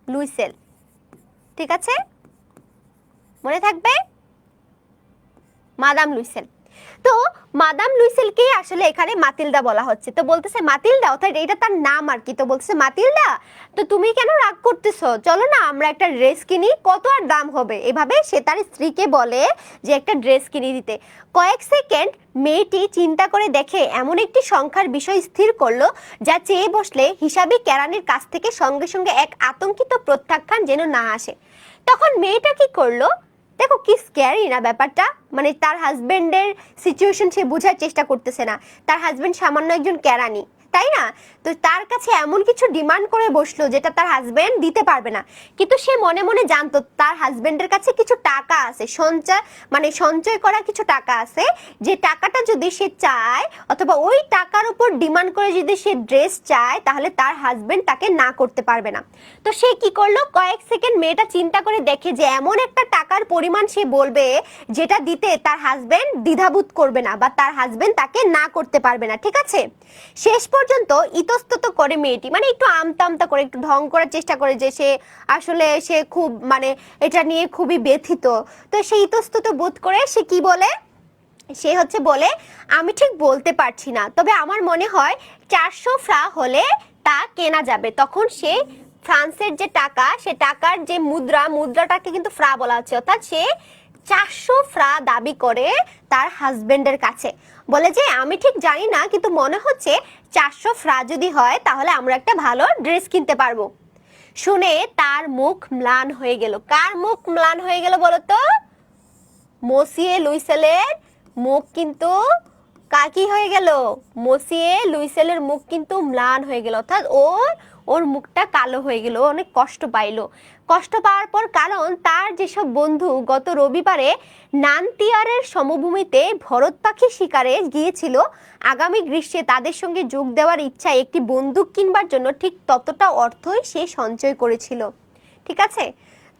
লুইসেল, ঠিক আছে, মনে থাকবে, মাদাম লুইসেল। তো মাদাম লুইসেলকে আসলে এখানে মাতিলদা বলা হচ্ছে। তো বলতেছে মাতিলদা, অর্থাৎ এটা তার নাম আর কি। তো বলতেছে মাতিলদা, তো তুমি কেন রাগ করতেছো, চলো না আমরা একটা ড্রেস কিনি, কত আর দাম হবে। এভাবে সে তার স্ত্রীকে বলে যে একটা ড্রেস কিনে দিতে। কয়েক সেকেন্ড মেয়েটি চিন্তা করে দেখে এমন একটি সংখ্যার বিষয় স্থির করলো যা চেয়ে বসলে হিসাবি কেরানির কাছ থেকে সঙ্গে সঙ্গে এক আতঙ্কিত প্রত্যাখ্যান যেন না আসে। তখন মেয়েটা কি করলো, দেখো কি স্ক্যারি না ব্যাপারটা, মানে তার হাজবেন্ডের সিচুয়েশন সে বোঝার চেষ্টা করতেছে না। তার হাজবেন্ড সামান্য একজন কেরানি, তাই না? তো তার কাছে এমন কিছু ডিমান্ড করে বসলো যেটা তার হাজবেন্ড দিতে পারবে না। কিন্তু সে মনে মনে জানতো তার হাজবেন্ডের কাছে কিছু টাকা আছে, সঞ্চয় করা কিছু টাকা আছে, যে টাকাটা যদি সে চায় অথবা ওই টাকার উপর ডিমান্ড করে যদি সে ড্রেস চায়, তাহলে তার হাজবেন্ড তাকে না করতে পারবে না। তো সে কি করলো, কয়েক সেকেন্ড মেয়েটা চিন্তা করে দেখে যে এমন একটা টাকার পরিমাণ সে বলবে যেটা দিতে তার হাজবেন্ড দ্বিধাবোধ করবে না বা তার হাজবেন্ড তাকে না করতে পারবে না, ঠিক আছে। শেষ পর্যন্ত ইতস্তত করে মেয়েটি, মানে একটু আমতা করে একটু ঢং করার চেষ্টা করে যে সে আসলে সে খুব এটা নিয়ে খুবই ব্যথিত। তো সে ইতস্তত বোধ করে সে কি বলে, সে হচ্ছে বলে আমি ঠিক বলতে পারছি না, তবে আমার মনে হয় 400 ফ্রা হলে তা কেনা যাবে। তখন সে ফ্রান্সের যে টাকা, সে টাকার যে মুদ্রাটাকে কিন্তু ফ্রা বলা হচ্ছে, অর্থাৎ সে 400 ফ্রা দাবি করে তার হাজবেন্ডের কাছে। বলে যে আমি ঠিক জানি না, কিন্তু মনে হচ্ছে 400 ফ্রা যদি হয় তাহলে আমরা একটা ভালো ড্রেস কিনতে পারবো। শুনে তার মুখ ম্লান হয়ে গেল। কার মুখ ম্লান হয়ে গেল বলো তো? মসিয়ে লুইসেলের মুখ কিন্তু কি হয়ে গেল? মসিয়ে লুইসেলের মুখ কিন্তু ম্লান হয়ে গেল, অর্থাৎ ওর মুখটা কালো হয়ে গেল, অনেক কষ্ট পাইলো। কষ্ট পাওয়ার পর, কারণ তার যেসব বন্ধু গত রবিবারে নানতিয়ারের সমভূমিতে ভরত পাখি শিকারে গিয়েছিল, আগামী গ্রীষ্মে তাদের সঙ্গে যোগ দেওয়ার ইচ্ছায় একটি বন্দুক কিনবার জন্য ঠিক ততটা অর্থই সে সঞ্চয় করেছিল, ঠিক আছে।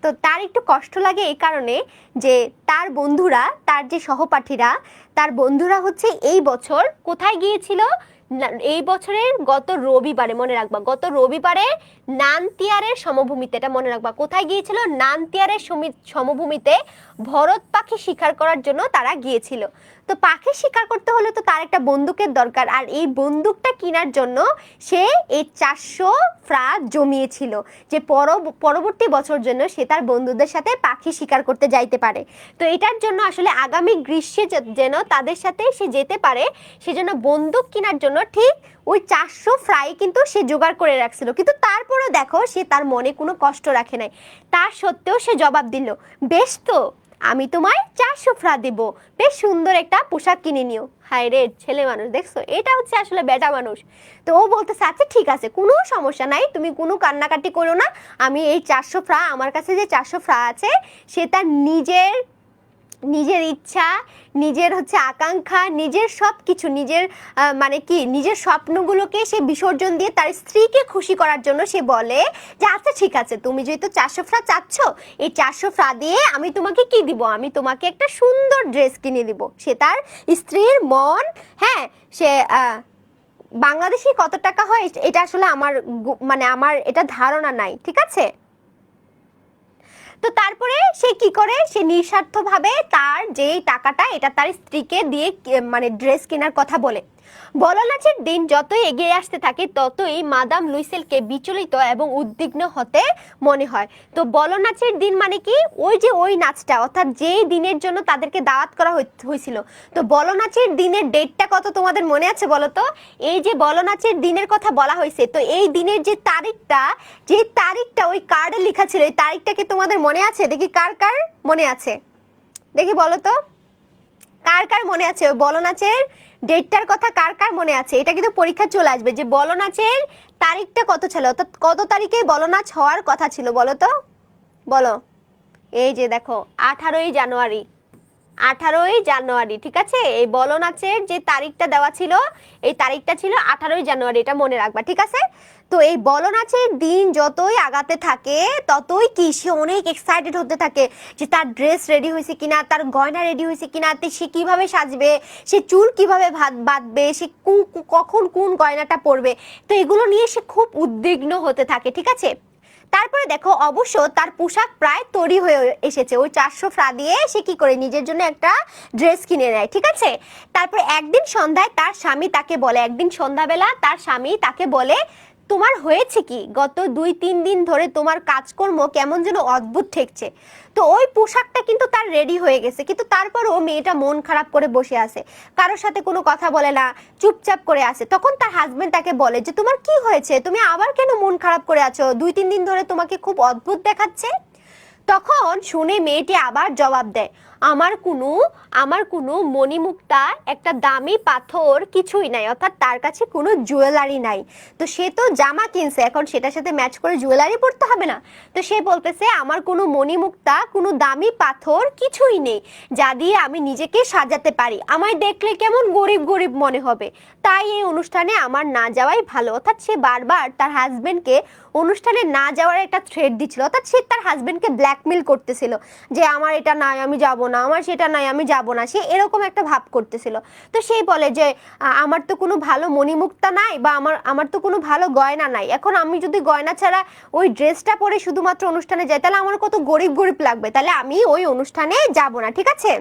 তো তার একটু কষ্ট লাগে এই কারণে যে তার বন্ধুরা, তার যে সহপাঠীরা, তার বন্ধুরা হচ্ছে এই বছর কোথায় গিয়েছিল, এই বছরের গত রবিবারে, মনে রাখবা, গত রবিবারে নানতিয়ারের সমভূমিতে, এটা মনে রাখবা, কোথায় গিয়েছিল, নানতিয়ারের সমভূমিতে ভরত পাখি শিকার করার জন্য তারা গিয়েছিল। তো পাখি শিকার করতে হলে তো তার একটা বন্দুকের দরকার, আর এই বন্দুকটা কেনার জন্য সে এই 400 ফ্রা জমিয়েছিল, যে পরবর্তী বছর জন্য সে তার বন্ধুদের সাথে পাখি শিকার করতে যাইতে পারে। তো এটার জন্য আসলে আগামী গ্রীষ্মে যেন তাদের সাথে সে যেতে পারে, সেজন্য বন্দুক কেনার জন্য ঠিক ওই 400 ফ্রাই কিন্তু সে জোগাড় করে রাখছিল, কিন্তু তারপরেও দেখো সে তার মনে কোনো কষ্ট রাখে নাই, তার সত্ত্বেও সে জবাব দিল, বেশ তো আমি তোমায় 400 ফ্রা দেব, বেশ সুন্দর একটা পোশাক কিনে নিও। হায় রে ছেলে মানুষ, দেখছো এটা হচ্ছে আসলে বেটা মানুষ। তো ও বলতেছে আচ্ছা ঠিক আছে, কোনো সমস্যা নাই, তুমি কোনো কান্নাকাটি করো না, আমি এই 400 ফ্রা, আমার কাছে যে 400 ফ্রা আছে সে তার নিজের ইচ্ছা, নিজের হচ্ছে আকাঙ্ক্ষা, নিজের সব কিছু, নিজের মানে কি নিজের স্বপ্নগুলোকে সে বিসর্জন দিয়ে তার স্ত্রীকে খুশি করার জন্য সে বলে যে আচ্ছা ঠিক আছে, তুমি যেহেতু 400 ফ্রা চাচ্ছ, এই 400 ফ্রা দিয়ে আমি তোমাকে কি দিব, আমি তোমাকে একটা সুন্দর ড্রেস কিনে দিব। সে তার স্ত্রীর মন, হ্যাঁ সে বাংলাদেশি কত টাকা হয় এটা আসলে আমার এটা ধারণা নাই, ঠিক আছে। তো তারপরে সে কি করে, সে নিঃস্বার্থভাবে তার যেই টাকাটা এটা তার স্ত্রীকে দিয়ে মানে ড্রেস কেনার কথা বলে। বলনাচের দিন যতই এগিয়ে আসতে থাকে ততই মাদাম লুইসেলকে বিচলিত এবং উদ্বিগ্ন হতে মনে হয়। তো বলনাচের দিন মানে কি, ওই যে ওই নাচটা, অর্থাৎ যেই দিনের জন্য তাদেরকে দাওয়াত করা হয়েছিল। তো বলনাচের দিনের ডেটটা কত তোমাদের মনে আছে বলো তো? এই যে বলনাচের দিনের কথা বলা হয়েছে, তো এই দিনের যে তারিখটা ওই কার্ডে লেখা ছিল, এই তারিখটা কি তোমাদের মনে আছে? দেখি কার কার মনে আছে, দেখি বলো তো কার কার মনে আছে ওই বলনাচের ডেটটার কথা, কার কার মনে আছে? এটা কিন্তু পরীক্ষা চলে আসবে যে বলনাচের তারিখটা কত ছিল, অর্থাৎ কত তারিখে বলনাচ হওয়ার কথা ছিল বলো তো, বলো। এই যে দেখো 18ই জানুয়ারি, 18ই জানুয়ারি, ঠিক আছে। এই বলনাচের যে তারিখটা দেওয়া ছিল, এই তারিখটা ছিল 18ই জানুয়ারি, এটা মনে রাখবা, ঠিক আছে। তো এই বলনাচের দিন যতই আগাতে থাকে ততই কি সে অনেক এক্সাইটেড হতে থাকে যে তার ড্রেস রেডি হয়েছে কিনা, তার গয়না রেডি হয়েছে কিনা, সে কিভাবে সাজবে, সে চুল কিভাবে বাঁধবে, সে কখন কোন গয়নাটা পরবে, তো এগুলো নিয়ে সে খুব উদ্বিগ্ন হতে থাকে, ঠিক আছে। তারপরে দেখো অবশ্য তার পোশাক প্রায় তৈরি হয়ে এসেছে, ওই 400 ফ্রা দিয়ে সে কি করে নিজের জন্য একটা ড্রেস কিনে নেয়, ঠিক আছে। তারপরে একদিন সন্ধ্যাবেলা তার স্বামী তাকে বলে, তোমার হয়েছে কি, গত 2-3 দিন ধরে তোমার কাজকর্ম কেমন যেন অদ্ভুত ঠেকছে। তো ওই পোশাকটা কিন্তু তার রেডি হয়ে গেছে, কিন্তু তারপরও মেয়েটা মন খারাপ করে বসে আছে, কারোর সাথে কোনো কথা বলে না, চুপচাপ করে আছে। তখন তার হাজবেন্ড তাকে বলে যে তোমার কি হয়েছে, তুমি আবার কেন মন খারাপ করে আছো, 2-3 দিন ধরে তোমাকে খুব অদ্ভুত দেখাচ্ছে। তখন শুনে মেয়েটি আবার জবাব দেয়, আমার কোনো মণিমুক্তা, একটা দামি পাথর কিছুই নাই, অর্থাৎ তার কাছে কোনো জুয়েলারি নাই। তো সে তো জামা কিনছে, এখন সেটার সাথে ম্যাচ করে জুয়েলারি পরতে হবে না। তো সে বলতেছে আমার কোনো মণিমুক্তা, কোনো দামি পাথর কিছুই নেই যা দিয়ে আমি নিজেকে সাজাতে পারি, আমায় দেখলে কেমন গরিব গরিব মনে হবে, তাই এই অনুষ্ঠানে আমার না যাওয়াই ভালো। অর্থাৎ সে বারবার তার হাজবেন্ডকে অনুষ্ঠানে না যাওয়ার একটা থ্রেট দিচ্ছিল, অর্থাৎ সে তার হাজবেন্ডকে ব্ল্যাকমেল করতেছিল যে আমার এটা নাই আমি যাব না, আমার সেটা নাই আমি যাব না, সে এরকম একটা ভাব করতেছিল। তো সেই বলে যে আমার তো কোনো ভালো মণিমুক্তা নাই, বা আমার তো কোনো ভালো গয়না নাই, এখন আমি যদি গয়না ছাড়া ওই ড্রেসটা পরে শুধুমাত্র অনুষ্ঠানে যাই তাহলে আমার কত গরিব গরিব লাগবে, তাহলে আমি ওই অনুষ্ঠানে যাব না, ঠিক আছে।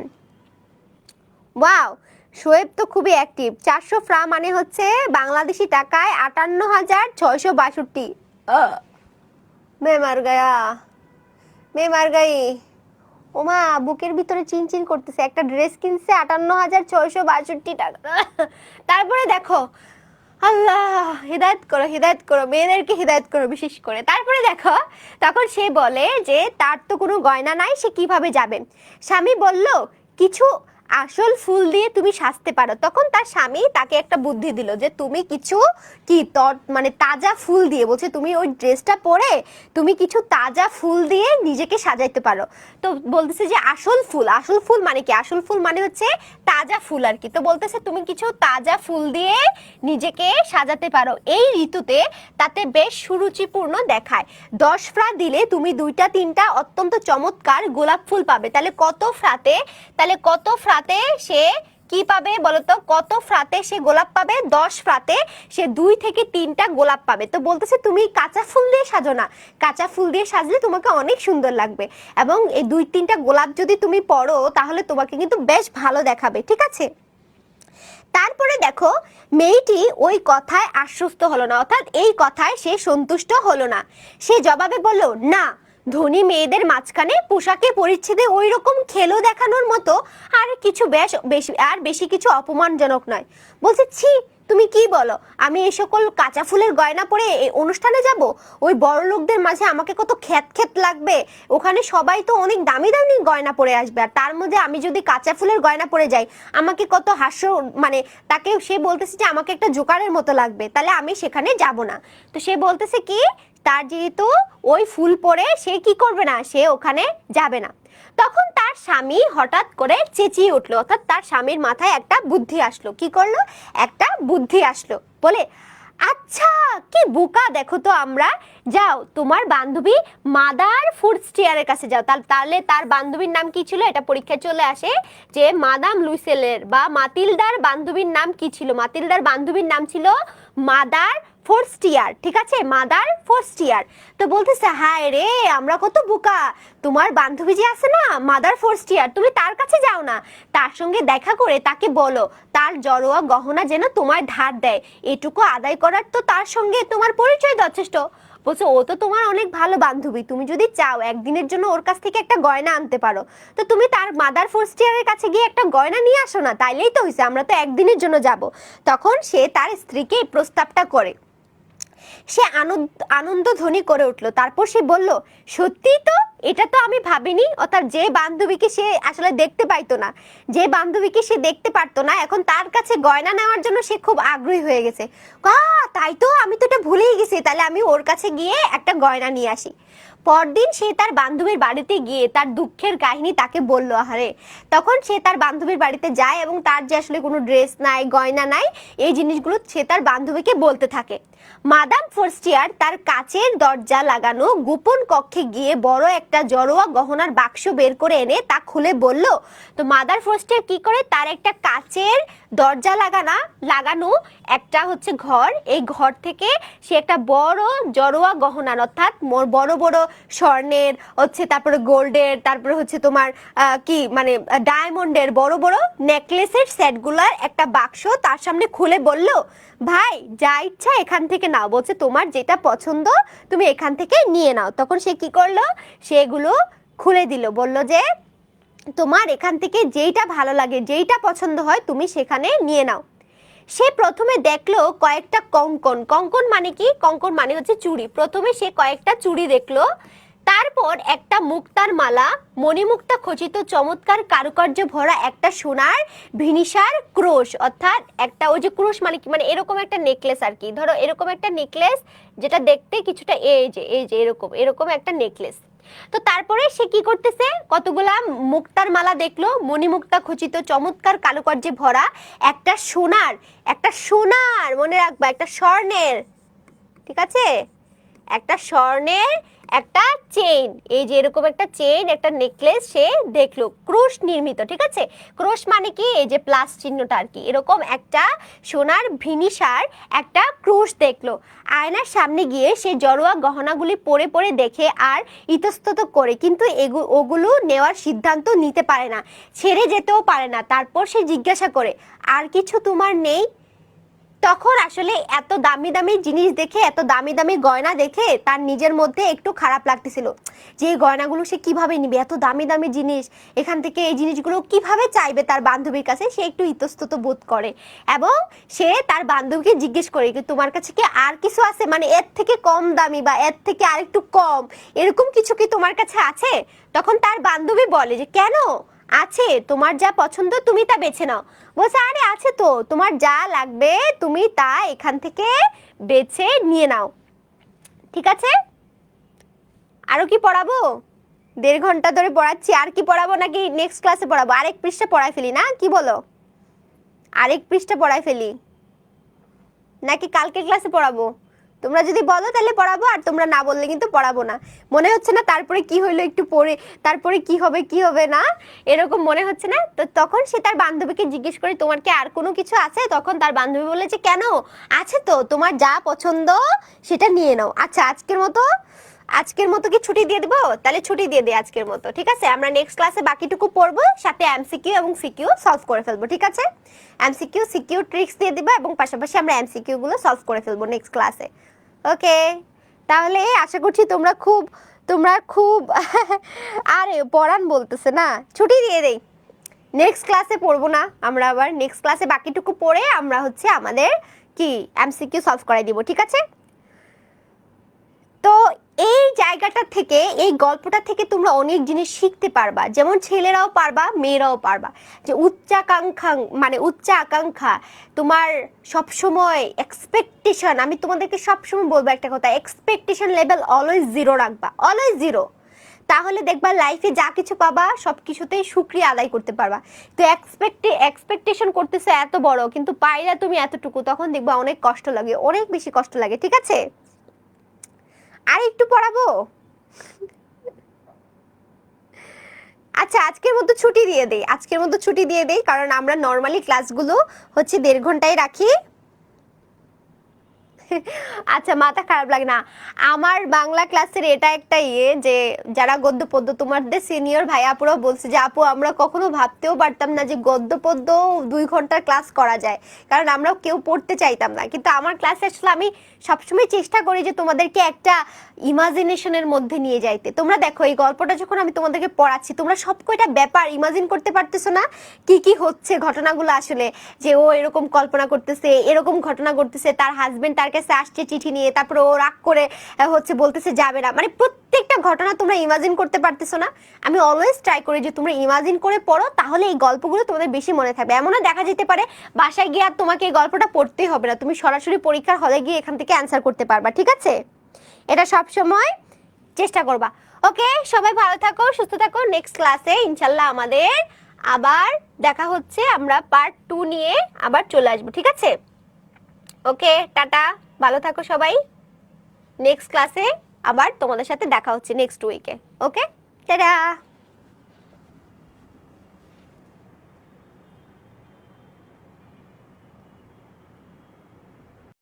ওয়াও, শোয়েব তো খুবই অ্যাক্টিভ। 400 ফ্রা মানে হচ্ছে বাংলাদেশি টাকায় 58,662। মে মার গাই, ওমা বুকের ভিতরে চিনচিন করতেছে, একটা ড্রেস কিনছে 58,662 টাকা। তারপরে দেখো, আল্লাহ হিদায়ত করো মেয়েদেরকে, হিদায়ত করো বিশেষ করে। তারপরে দেখো তখন সে বলে যে তার তো কোনো গয়না নাই, সে কিভাবে যাবে। স্বামী বলল কিছু আসল ফুল দিয়ে তুমি সাজতে পারো। তখন তার স্বামী তাকে একটা বুদ্ধি দিল যে তুমি কিছু মানে তাজা ফুল দিয়ে, বলছে তুমি ওই ড্রেসটা পরে তুমি কিছু তাজা ফুল দিয়ে নিজেকে সাজাইতে পারো। তো বলতেছে যে আসল ফুল মানে কি, আসল ফুল মানে হচ্ছে তাজা ফুল আর কি। তো বলতেছে তুমি কিছু তাজা ফুল দিয়ে নিজেকে সাজাতে পারো এই ঋতুতে, তাতে বেশ সুরুচিপূর্ণ দেখায়। 10 ফ্রা দিলে তুমি 2-3টা অত্যন্ত চমৎকার গোলাপ ফুল পাবে। তাহলে কত ফ্রাতে সে কি পাবে বলতো, কত ফ্রাতে সে গোলাপ পাবে? 10 ফ্রাতে সে 2-3টা গোলাপ পাবে। তো বলতেছে তুমি কাঁচা ফুল দিয়ে সাজো না, কাঁচা ফুল দিয়ে সাজলে তোমাকে অনেক সুন্দর লাগবে, এবং এই 2-3টা গোলাপ যদি তুমি পরো তাহলে তোমাকে কিন্তু বেশ ভালো দেখাবে, ঠিক আছে। তারপরে দেখো মেয়েটি ওই কথায় আশ্বস্ত হলো না, অর্থাৎ এই কথায় সে সন্তুষ্ট হলো না। সে জবাবে বলল, না, ধনী মেয়েদের মাঝখানে পোশাকে পরিচ্ছেদে ওই রকম খেলো দেখানোর মতো আর বেশি কিছু অপমানজনক নয়। বলছে ছি, তুমি কি বলো, আমি এই সকল কাঁচা ফুলের গয়না পরে এই অনুষ্ঠানে যাব? ওই বড় লোকদের মাঝে আমাকে কত খ্যাত খ্যাত লাগবে, ওখানে সবাই তো অনেক দামি দামি গয়না পরে আসবে, আর তার মধ্যে আমি যদি কাঁচা ফুলের গয়না পরে যাই আমাকে কত হাস্য, মানে তাকে সে বলতেছে যে আমাকে একটা জোকারের মতো লাগবে, তাহলে আমি সেখানে যাব না। তো সে বলতেছে কি, তার যেহেতু ওই ফুল পরে সে কি করবে না, সে ওখানে যাবে না। তখন তার স্বামী হঠাৎ করে চেঁচিয়ে উঠলো, অর্থাৎ তার স্বামীর মাথায় একটা বুদ্ধি আসলো। কি করলো? একটা বুদ্ধি আসলো, বলে আচ্ছা কি বোকা দেখো তো আমরা, যাও তোমার বান্ধবী মাদার ফুডস্টিয়ারের কাছে যাও। তাহলে তার বান্ধবীর নাম কি ছিল, এটা পরীক্ষায় চলে আসে যে মাদাম লুইসেলের বা মাতিলদার বান্ধবীর নাম কি ছিল। মাতিলদার বান্ধবীর নাম ছিল মাদার ফোরস্টিয়ার, ঠিক আছে, মাদার ফোরস্টিয়ার। তো বলতেছে হায় রে আমরা কত বোকা, তোমার বান্ধবী যে আছে না মাদার ফোরস্টিয়ার, তুমি তার কাছে যাও না, তার সঙ্গে দেখা করে তাকে বলো তার জড়োয়া গহনা যেন তোমায় ধার দেয়, এটুকু আদায় করার তো তার সঙ্গে তোমার পরিচয় যথেষ্ট। বলছে ও তো তোমার অনেক ভালো বান্ধবী, তুমি যদি চাও একদিনের জন্য ওর কাছ থেকে একটা গয়না আনতে পারো, তো তুমি তার মাদার ফোরস্টিয়ারের কাছে গিয়ে একটা গয়না নিয়ে আসো না, তাইলেই তো হয়েছে, আমরা তো একদিনের জন্য যাব। তখন সে তার স্ত্রীকে এই প্রস্তাবটা করে, সে আনন্দ ধ্বনি করে উঠলো। তারপর সে বলল সত্যি তো, এটা তো আমি ভাবিনি। অর্থাৎ যে বান্ধবীকে সে আসলে দেখতে পাইতো না, যে বান্ধবীকে সে দেখতে পারতো না, এখন তার কাছে গয়না নেওয়ার জন্য সে খুব আগ্রহী হয়ে গেছে। তাই তো, আমি তো এটা ভুলেই গেছি, তাহলে আমি ওর কাছে গিয়ে একটা গয়না নিয়ে আসি। পরদিন সে তার বান্ধবীর বাড়িতে গিয়ে তার দুঃখের কাহিনী তাকে বলল। আহারে, তখন সে তার বান্ধবীর বাড়িতে যায় এবং তার যে আসলে কোনো ড্রেস নাই, গয়না নাই, এই জিনিসগুলো সে তার বান্ধবীকে বলতে থাকে। মাদাম ফোরস্টিয়ার তার কাচের দরজা লাগানো গোপন কক্ষে গিয়ে বড় একটা জড়োয়া গহনার বাক্স বের করে এনে তা খুলে বলল। তো মাদার ফোরস্টিয়ার কি করে, তার একটা কাচের দরজা লাগানো একটা হচ্ছে ঘর, এই ঘর থেকে সে একটা বড় জড়োয়া গহনার, অর্থাৎ বড় বড় স্বর্ণের হচ্ছে, তারপরে গোল্ডের, তারপরে হচ্ছে তোমার কি মানে ডায়মন্ডের বড় বড় নেকলেসের সেটগুলার একটা বাক্স তার সামনে খুলে বলল, ভাই যা ইচ্ছা এখান থেকে নাও। বলছে তোমার যেটা পছন্দ তুমি এখান থেকে নিয়ে নাও। তখন সে কি করলো, সেগুলো খুলে দিল, বলল যে তোমার এখান থেকে যেইটা ভালো লাগে, যেইটা পছন্দ হয় তুমি সেখানে নিয়ে নাও। সে প্রথমে দেখলো কয়েকটা কঙ্কন মানে কি, কঙ্কন মানে হচ্ছে চুড়ি। প্রথমে সে কয়েকটা চুড়ি দেখলো, তারপর একটা মুক্তার মালা, মণিমুক্তা খচিত চমৎকার কারুকার্য ভরা একটা সোনার ভিনিসার ক্রোশ, অর্থাৎ একটা ওই যে ক্রোশ মানে কি, মানে এরকম একটা নেকলেস আর কি, ধরো এরকম একটা নেকলেস যেটা দেখতে কিছুটা এই যে এরকম একটা নেকলেস। তো তারপরে সে কি করতেছে, কতগুলা মুক্তার মালা দেখলো, মণিমুক্তা খচিত চমৎকার কারুকার্যে ভরা একটা সোনার মনে রাখবা, একটা স্বর্ণের, ঠিক আছে, একটা স্বর্ণের একটা চেইন, এই যে এরকম একটা চেইন, একটা নেকলেস সে দেখলো, ক্রোশ নির্মিত, ঠিক আছে। ক্রোশ মানে কি, এই যে প্লাস চিহ্নটা আর কি, এরকম একটা সোনার ভিনিসার একটা ক্রোশ দেখলো। আয়নার সামনে গিয়ে সে জড়োয়া গহনাগুলি পরে পরে দেখে আর ইতস্তত করে, কিন্তু ওগুলো নেওয়ার সিদ্ধান্ত নিতে পারে না, ছেড়ে যেতেও পারে না। তারপর সে জিজ্ঞাসা করে, আর কিছু তোমার নেই? তখন আসলে এত দামি দামি জিনিস দেখে, এত দামি দামি গয়না দেখে তার নিজের মধ্যে একটু খারাপ লাগতেছিল, যে এই গয়নাগুলো সে কিভাবে নিবে, এত দামি দামি জিনিস, এখান থেকে এই জিনিসগুলো কিভাবে চাইবে তার বান্ধবীর কাছে, সে একটু ইতস্তত বোধ করে এবং সে তার বান্ধবীকে জিজ্ঞেস করে কি তোমার কাছে কি আর কিছু আছে, মানে এর থেকে কম দামি বা এর থেকে আর একটু কম, এরকম কিছু কি তোমার কাছে আছে? তখন তার বান্ধবী বলে যে কেন, আছে, তোমার যা পছন্দ তুমি তা বেছে নাও। বলছে আরে আছে তো, তোমার যা লাগবে তুমি তা এখান থেকে বেছে নিয়ে নাও, ঠিক আছে। আরো কি পড়াবো? 1.5 ঘন্টা ধরে পড়াচ্ছি, আর কি পড়াবো নাকি নেক্সট ক্লাসে পড়াবো? আরেক পৃষ্ঠা পড়াই ফেলি না, কি বলো? আরেক পৃষ্ঠা পড়াই ফেলি নাকি কালকে ক্লাসে পড়াবো? তোমরা যদি বলো তাহলে পড়াবো, আর তোমরা না বললে কিন্তু পড়াবো না। মনে হচ্ছে না তারপরে কি হইলো একটু পরে, তারপরে কি হবে না, এরকম মনে হচ্ছে না? তো তখন সে তার বান্ধবীকে জিজ্ঞেস করে তোমার কি আর কোনো কিছু আছে? তখন তার বান্ধবী বলে যে কেন, আছে তো, তোমার যা পছন্দ সেটা নিয়ে নাও। আচ্ছা আজকের মতো কি ছুটি দিয়ে দিব? তাহলে ছুটি দিয়ে দিই আজকের মতো, ঠিক আছে। আমরা নেক্সট ক্লাসে বাকিটুকু পড়বো, সাথে এমসিকিউ এবং সিকিউ সলভ করে ফেলবো, ঠিক আছে। এমসিকিউ সিকিউ ট্রিক্স দিয়ে দিবা এবং পাশাপাশি আমরা এমসিকিউ গুলো সলভ করে ফেলবো নেক্সট ক্লাসে। ওকে, তাহলে আশা করছি তোমরা খুব আরে পড়ান বলতেছে না, ছুটি দিয়ে দেই, নেক্সট ক্লাসে পড়বো না আমরা, আবার নেক্সট ক্লাসে বাকিটুকু পড়ে আমরা হচ্ছে আমাদের কি এমসিকিউ সলভ করাই দিব, ঠিক আছে? তো এই জায়গাটা থেকে, এই গল্পটা থেকে তোমরা অনেক জিনিস শিখতে পারবা, যেমন ছেলেরাও পারবা মেয়েরাও পারবা। যে উচ্চাকাঙ্ক্ষা মানে উচ্চ আকাঙ্ক্ষা, তোমার সবসময় এক্সপেকটেশন, আমি তোমাদেরকে সবসময় বলবো একটা কথা, এক্সপেকটেশন লেভেল অলওয়েজ জিরো রাখবা, অলওয়েজ জিরো। তাহলে দেখবা লাইফে যা কিছু পাবা সব কিছুতেই শুকরিয়া আদায় করতে পারবা। তো এক্সপেকটেশন করতেছে এত বড়, কিন্তু পাইরা তুমি এতটুকু, তখন দেখবা অনেক কষ্ট লাগে, অনেক বেশি কষ্ট লাগে, ঠিক আছে? আর একটু পড়াবো? আচ্ছা, আজকের মতো ছুটি দিয়ে দেই, আজকের মতো ছুটি দিয়ে দেই, কারণ আমরা নর্মালি ক্লাসগুলো হচ্ছে 1.5 ঘন্টায় রাখি। আচ্ছা, মাথা খারাপ লাগে না। আমার বাংলা ক্লাসের এটা একটা যে যারা গদ্য পদ্য, তোমাদের সিনিয়র ভাই আপুরাও বলছে যে আপু আমরা কখনো ভাবতেও পারতাম না যে গদ্য পদ্য 2 ঘন্টার ক্লাস করা যায়, কারণ আমরা কেউ পড়তে চাইতাম না। কিন্তু আমার ক্লাসে আসলে আমি সবসময় চেষ্টা করি যে তোমাদেরকে একটা ইমাজিনেশনের মধ্যে নিয়ে যাইতে। তোমরা দেখো, এই গল্পটা যখন আমি তোমাদেরকে পড়াচ্ছি, তোমরা সব কয়টা ব্যাপার ইমাজিন করতে পারতেছো না? কি কি হচ্ছে ঘটনাগুলো আসলে, যে ও এরকম কল্পনা করতেছে, এরকম ঘটনা ঘটতেছে, তার হাজবেন্ড তার কাছে আসছে চিঠি নিয়ে, তারপরে ও রাগ করে হচ্ছে বলতেছে যাবে না, মানে প্রত্যেকটা ঘটনা তোমরা ইমাজিন করতে পারতেছো না? আমি অলওয়েজ ট্রাই করি যে তোমরা ইমাজিন করে পড়ো, তাহলে এই গল্পগুলো তোমাদের বেশি মনে থাকবে। এমনও দেখা যেতে পারে বাসায় গিয়ে আর তোমাকে এই গল্পটা পড়তেই হবে না, তুমি সরাসরি পরীক্ষার হলে গিয়ে এখান থেকে অ্যান্সার করতে পারবা, ঠিক আছে? এটা সব সময় চেষ্টা করবা। ওকে, সবাই ভালো থাকো, সুস্থ থাকো। নেক্সট ক্লাসে ইনশাল্লাহ আমাদের আবার দেখা হচ্ছে, আমরা পার্ট 2 নিয়ে আবার চলে আসবো, ঠিক আছে? ওকে, টাটা, ভালো থাকো সবাই। নেক্সট ক্লাসে আবার তোমাদের সাথে দেখা হচ্ছে নেক্সট উইকে। ওকে, টাটা।